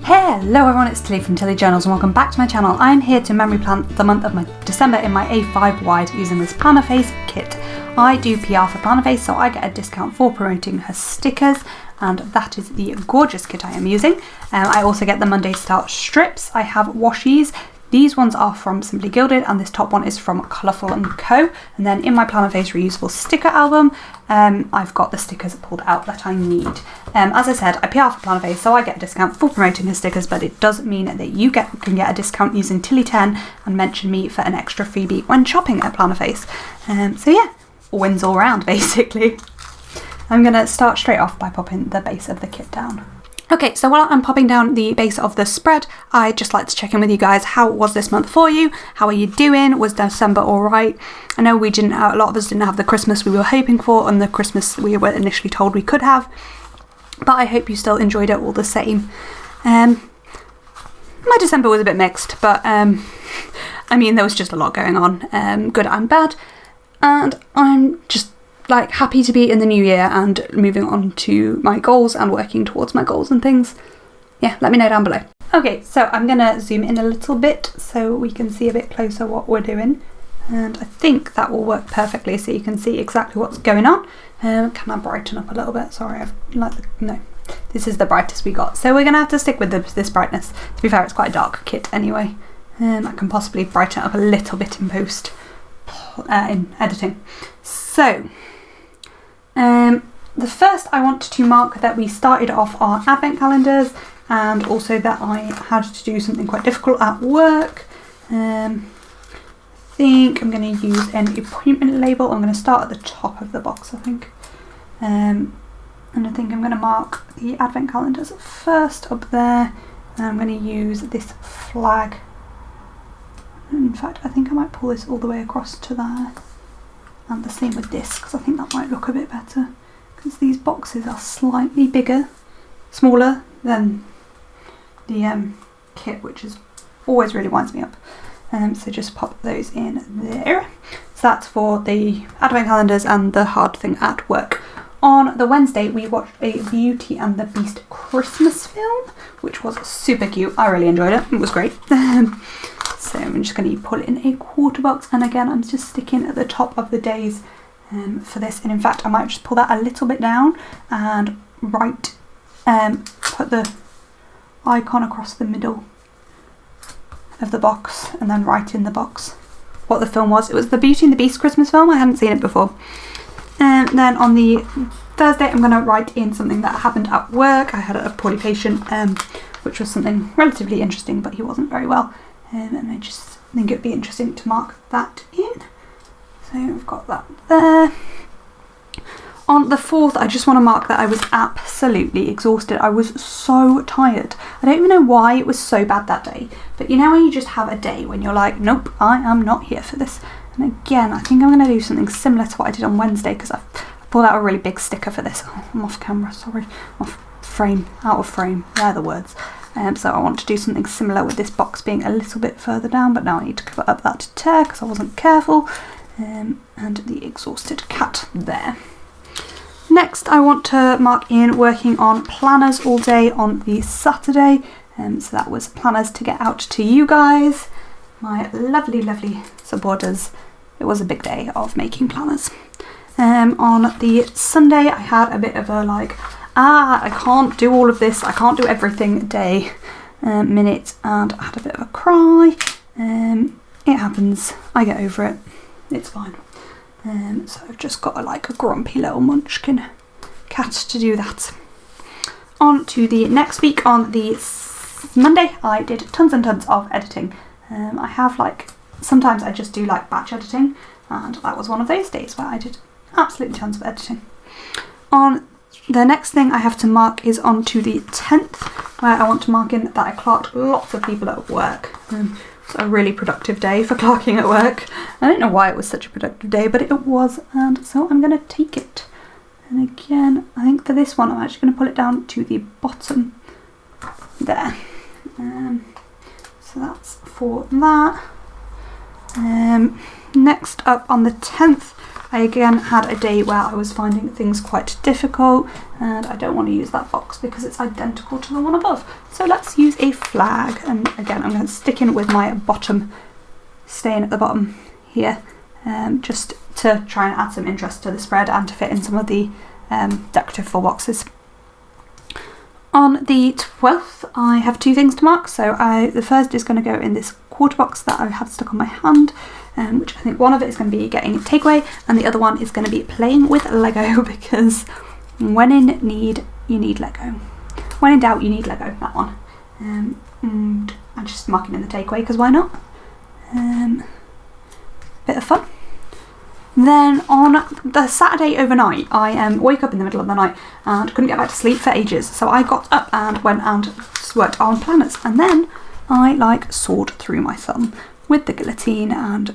Hello everyone, it's Tilly from Tilly Journals and welcome back to my channel. I'm here to memory plan the month of my December in my A5 wide using this Plannerface kit. I do PR for Plannerface, so I get a discount for promoting her stickers, and that is the gorgeous kit I am using. I also get the Monday Start strips. I have washies. These ones are from Simply Gilded and this top one is from Colourful & Co. And then in my Plannerface reusable sticker album, I've got the stickers pulled out that I need. As I said, I PR for Plannerface, so I get a discount for promoting the stickers, but it does mean that you can get a discount using Tilly10 and mention me for an extra freebie when shopping at Plannerface. So yeah, wins all round basically. I'm going to start straight off by popping the base of the kit down. Okay, so while I'm popping down the base of the spread, I'd just like to check in with you guys. How was this month for you? How are you doing? Was December alright? I know a lot of us didn't have the Christmas we were hoping for and the Christmas we were initially told we could have, but I hope you still enjoyed it all the same. My December was a bit mixed, but I mean there was just a lot going on, good and bad, and I'm just happy to be in the new year and moving on to my goals and working towards my goals and things. Yeah, let me know down below. Okay, so I'm gonna zoom in a little bit so we can see a bit closer what we're doing, and I think that will work perfectly so you can see exactly what's going on. Can I brighten up a little bit? Sorry, no, this is the brightest we got, so we're gonna have to stick with this brightness. To be fair, it's quite a dark kit anyway. I can possibly brighten it up a little bit in post, in editing. So the first I want to mark that we started off our advent calendars, and also that I had to do something quite difficult at work. I think I'm going to use an appointment label. I'm going to start at the top of the box, I think. And I think I'm going to mark the advent calendars first up there, and I'm going to use this flag. In fact, I think I might pull this all the way across to there. And the same with this, because I think that might look a bit better, because these boxes are slightly smaller than the kit, which always really winds me up. So just pop those in there. So that's for the advent calendars and the hard thing at work. On the Wednesday we watched a Beauty and the Beast Christmas film, which was super cute. I really enjoyed it. It was great. So I'm just going to pull it in a quarter box, and again I'm just sticking at the top of the days for this, and in fact I might just pull that a little bit down and put the icon across the middle of the box and then write in the box what the film was. It was the Beauty and the Beast Christmas film. I hadn't seen it before. And then on the Thursday I'm going to write in something that happened at work. I had a poorly patient, which was something relatively interesting, but he wasn't very well. And I just think it would be interesting to mark that in. So I've got that there. On the 4th, I just want to mark that I was absolutely exhausted. I was so tired. I don't even know why it was so bad that day. But you know when you just have a day when you're like, nope, I am not here for this. And again, I think I'm going to do something similar to what I did on Wednesday, because I pulled out a really big sticker for this. Oh, I'm off camera, sorry. Off frame, out of frame, they're the words. So I want to do something similar with this box being a little bit further down, but now I need to cover up that tear because I wasn't careful. And the exhausted cat there. Next I want to mark in working on planners all day on the Saturday. So that was planners to get out to you guys, my lovely, lovely supporters. It was a big day of making planners. On the Sunday I had a bit of a I can't do all of this, I can't do everything day minute, and I had a bit of a cry. It happens, I get over it, it's fine. So I've just got a grumpy little munchkin cat to do that. On to the next week. On the Monday I did tons and tons of editing. I have sometimes I just do batch editing, and that was one of those days where I did absolutely tons of editing. On the next thing I have to mark is on to the 10th, where I want to mark in that I clerked lots of people at work. It's a really productive day for clerking at work. I don't know why it was such a productive day, but it was, and so I'm going to take it. And again, I think for this one I'm actually going to pull it down to the bottom there. So that's for that. Next up on the 10th I again had a day where I was finding things quite difficult, and I don't want to use that box because it's identical to the one above. So let's use a flag, and again I'm going to stick in with my bottom, staying at the bottom here, just to try and add some interest to the spread and to fit in some of the decorative full boxes. On the 12th I have two things to mark. So the first is going to go in this quarter box that I have stuck on my hand, which I think one of it is going to be getting a takeaway and the other one is going to be playing with Lego, because when in need you need Lego. When in doubt you need Lego, that one. And I'm just marking in the takeaway because why not? Bit of fun. Then on the Saturday overnight, I woke up in the middle of the night and couldn't get back to sleep for ages. So I got up and went and worked on planners, and then I sawed through my thumb with the guillotine, and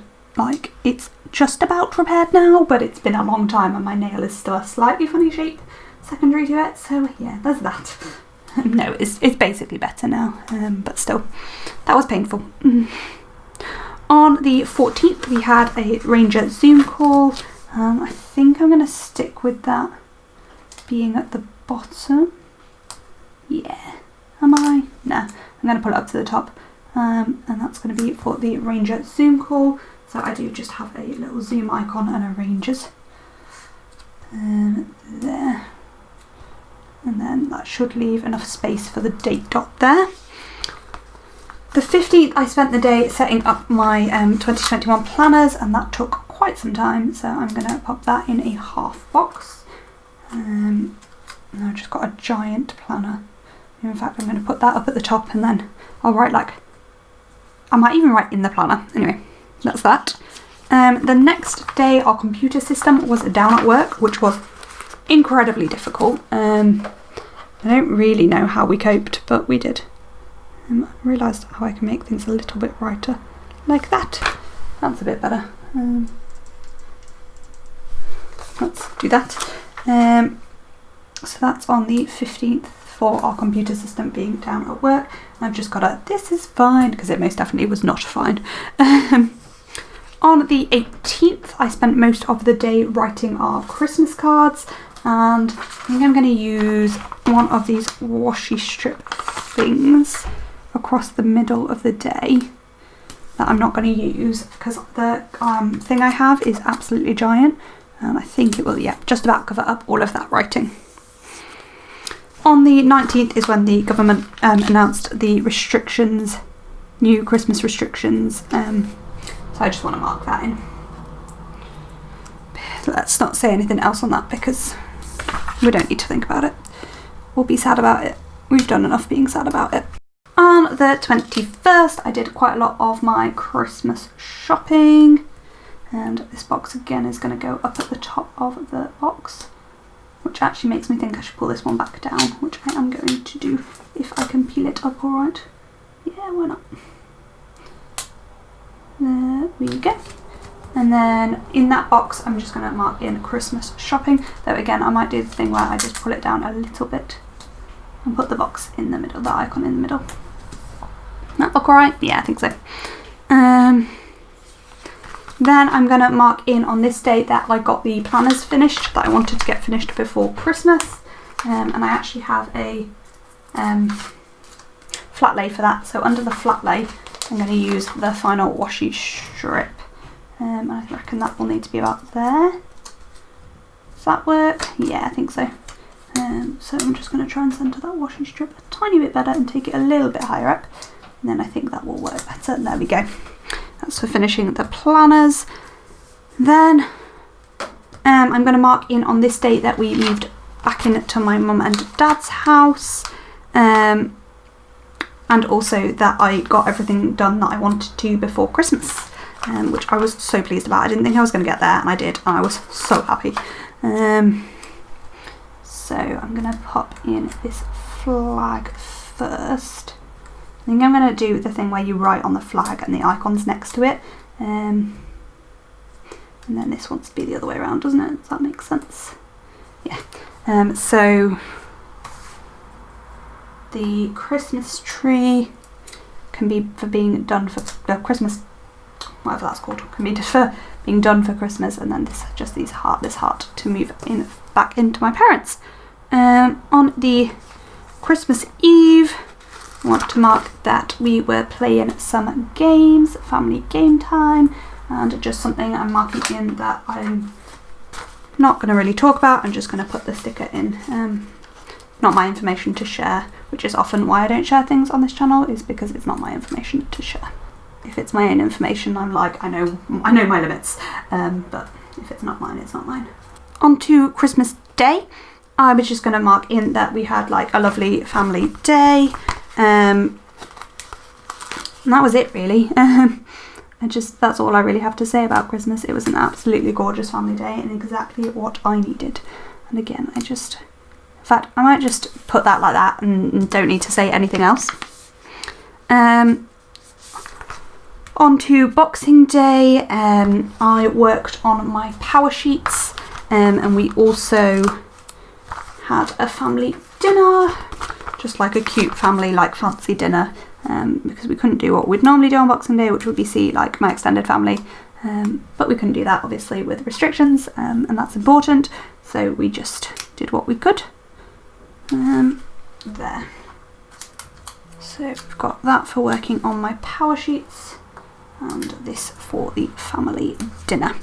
it's just about repaired now, but it's been a long time and my nail is still a slightly funny shape secondary to it. So yeah, there's that. No, it's basically better now, but still, that was painful. On the 14th we had a Ranger Zoom call. I think I'm going to stick with that being at the bottom. Yeah, am I? No, I'm going to pull it up to the top, and that's going to be for the Ranger Zoom call. So I do just have a little zoom icon and a Rangers there, and then that should leave enough space for the date dot there. The 15th I spent the day setting up my 2021 planners, and that took quite some time, so I'm going to pop that in a half box. And I've just got a giant planner. In fact, I'm going to put that up at the top, and then I'll write I might even write in the planner. Anyway, that's that. The next day our computer system was down at work, which was incredibly difficult. I don't really know how we coped, but we did. I realised how I can make things a little bit brighter, like that. That's a bit better. Let's do that. So that's on the 15th for our computer system being down at work. I've just got a "this is fine" because it most definitely was not fine. On the 18th I spent most of the day writing our Christmas cards, and I think I'm going to use one of these washi strip things across the middle of the day that I'm not going to use because the thing I have is absolutely giant, and I think it will, yeah, just about cover up all of that writing. On the 19th is when the government announced the restrictions, new Christmas restrictions, so I just want to mark that in. Let's not say anything else on that because we don't need to think about it. We'll be sad about it. We've done enough being sad about it. On the 21st I did quite a lot of my Christmas shopping, and this box again is going to go up at the top of the box, which actually makes me think I should pull this one back down, which I am going to do if I can peel it up alright. Yeah, why not? There we go. And then in that box I'm just going to mark in Christmas shopping, though again I might do the thing where I just pull it down a little bit and put the box in the middle, the icon in the middle. That look alright? Yeah, I think so. Then I'm going to mark in on this day that I got the planners finished that I wanted to get finished before Christmas, and I actually have a flat lay for that. So under the flat lay I'm going to use the final washi strip, and I reckon that will need to be about there. Does that work? Yeah, I think so. So I'm just going to try and centre that washi strip a tiny bit better and take it a little bit higher up, and then I think that will work better. There we go. That's for finishing the planners. Then I'm going to mark in on this date that we moved back into my mum and dad's house, and also that I got everything done that I wanted to before Christmas, which I was so pleased about. I didn't think I was going to get there, and I did, and I was so happy. So I'm going to pop in this flag first. I think I'm going to do the thing where you write on the flag and the icons next to it. And then this wants to be the other way around, doesn't it? Does that make sense? Yeah. So the Christmas tree can be for being done for the Christmas, whatever that's called, can be for being done for Christmas, and then this heart to move in back into my parents. On the Christmas Eve, I want to mark that we were playing some games, family game time, and just something I'm marking in that I'm not going to really talk about. I'm just going to put the sticker in, not my information to share, which is often why I don't share things on this channel, is because it's not my information to share. If it's my own information, I'm like, I know my limits, but if it's not mine, it's not mine. On to Christmas Day, I was just going to mark in that we had like a lovely family day, and that was it really. That's all I really have to say about Christmas. It was an absolutely gorgeous family day and exactly what I needed. And again, in fact, I might just put that like that and don't need to say anything else. On to Boxing Day, I worked on my power sheets, and we also had a family dinner, just like a cute family, like fancy dinner, because we couldn't do what we'd normally do on Boxing Day, which would be see like my extended family, but we couldn't do that obviously with restrictions, and that's important, so we just did what we could. There. So we've got that for working on my power sheets, and this for the family dinner.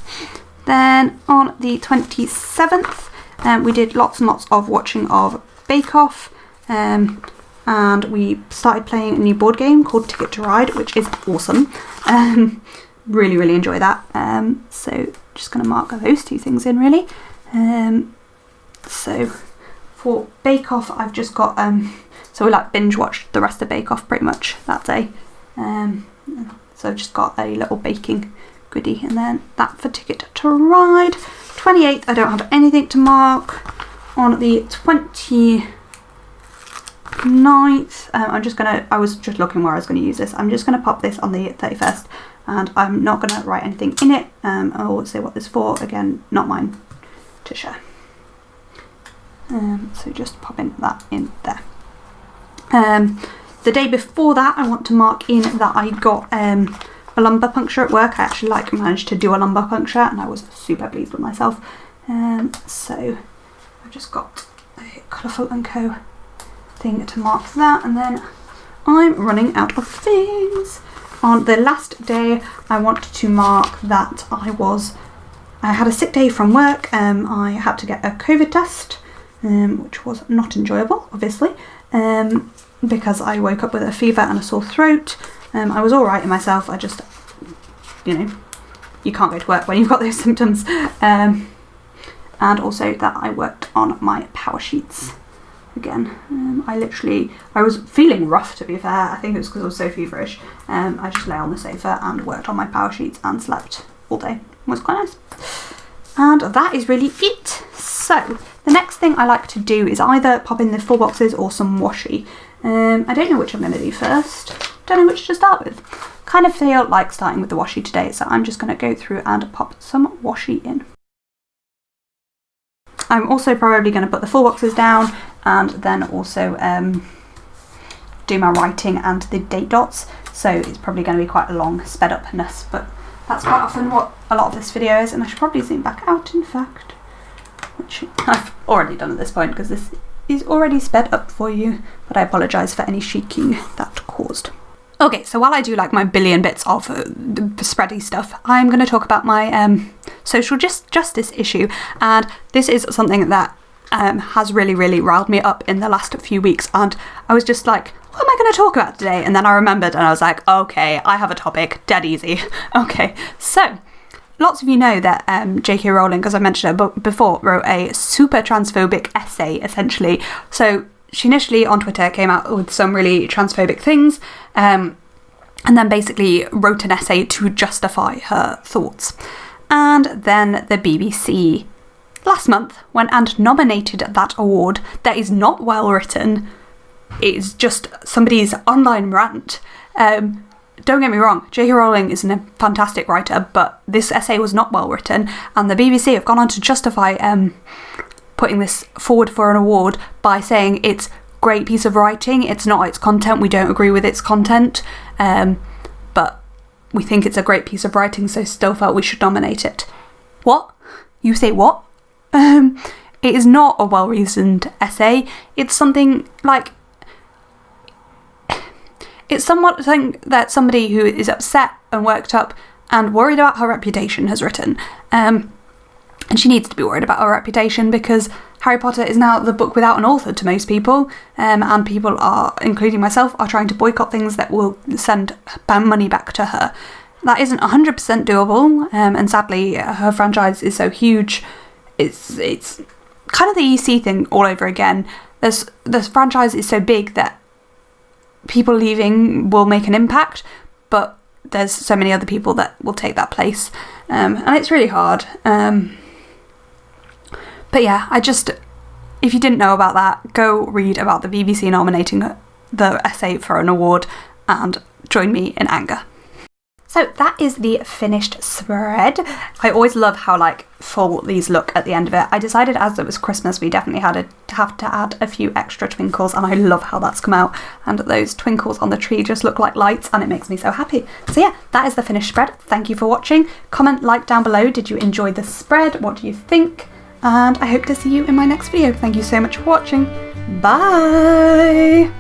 Then on the 27th, we did lots and lots of watching of Bake Off, and we started playing a new board game called Ticket to Ride, which is awesome. Really enjoy that. So just going to mark those two things in really. So for Bake Off, I've just got so we like binge watched the rest of Bake Off pretty much that day. So I've just got a little baking goodie, and then that for Ticket to Ride. 28th, I don't have anything to mark. On the 29th, I was just looking where I was going to use this. I'm just going to pop this on the 31st, and I'm not going to write anything in it. I'll say what this is for. Again, not mine to share. So just popping that in there. The day before that, I want to mark in that I got a lumbar puncture at work. I actually managed to do a lumbar puncture, and I was super pleased with myself. So I've just got a Colourful & Co thing to mark that, and then I'm running out of things. On the last day, I want to mark that I had a sick day from work. I had to get a COVID test, which was not enjoyable, obviously, because I woke up with a fever and a sore throat. I was alright in myself, I just, you can't go to work when you've got those symptoms. And also that I worked on my power sheets again. I was feeling rough, to be fair. I think it was because I was so feverish. I just lay on the sofa and worked on my power sheets and slept all day. It was quite nice. And that is really it. So the next thing I like to do is either pop in the 4 boxes or some washi. I don't know which I'm going to do first. Don't know which to start with. Kind of feel like starting with the washi today, so I'm just going to go through and pop some washi in. I'm also probably going to put the 4 boxes down, and then also do my writing and the date dots, so it's probably going to be quite a long sped upness, but that's quite often what a lot of this video is, and I should probably zoom back out in fact, which I've already done at this point because this is already sped up for you, but I apologise for any shaking that caused. Okay, so while I do like my billion bits of spready stuff, I'm going to talk about my social justice issue, and this is something that has really riled me up in the last few weeks, and I was just like, what am I going to talk about today? And then I remembered and I was like, okay, I have a topic, dead easy. Okay, so lots of you know that J.K. Rowling, as I mentioned before, wrote a super transphobic essay, essentially. So she initially on Twitter came out with some really transphobic things, and then basically wrote an essay to justify her thoughts. And then the BBC last month went and nominated that award that is not well written. It's just somebody's online rant. Don't get me wrong, J.K. Rowling is a fantastic writer, but this essay was not well written, and the BBC have gone on to justify putting this forward for an award by saying it's a great piece of writing, it's not its content, we don't agree with its content, but we think it's a great piece of writing, so still felt we should nominate it. What? You say what? It is not a well-reasoned essay. It's something like... It's something that somebody who is upset and worked up and worried about her reputation has written. And she needs to be worried about her reputation because Harry Potter is now the book without an author to most people. And people are, including myself, are trying to boycott things that will send money back to her. That isn't 100% doable. And sadly, her franchise is so huge. It's kind of the EC thing all over again. This franchise is so big that people leaving will make an impact, but there's so many other people that will take that place, and it's really hard. But yeah, if you didn't know about that, go read about the BBC nominating the essay for an award and join me in anger. So that is the finished spread. I always love how full these look at the end of it. I decided as it was Christmas we definitely have to add a few extra twinkles, and I love how that's come out, and those twinkles on the tree just look like lights and it makes me so happy. So yeah, that is the finished spread. Thank you for watching. Comment, like down below, did you enjoy the spread? What do you think? And I hope to see you in my next video. Thank you so much for watching. Bye!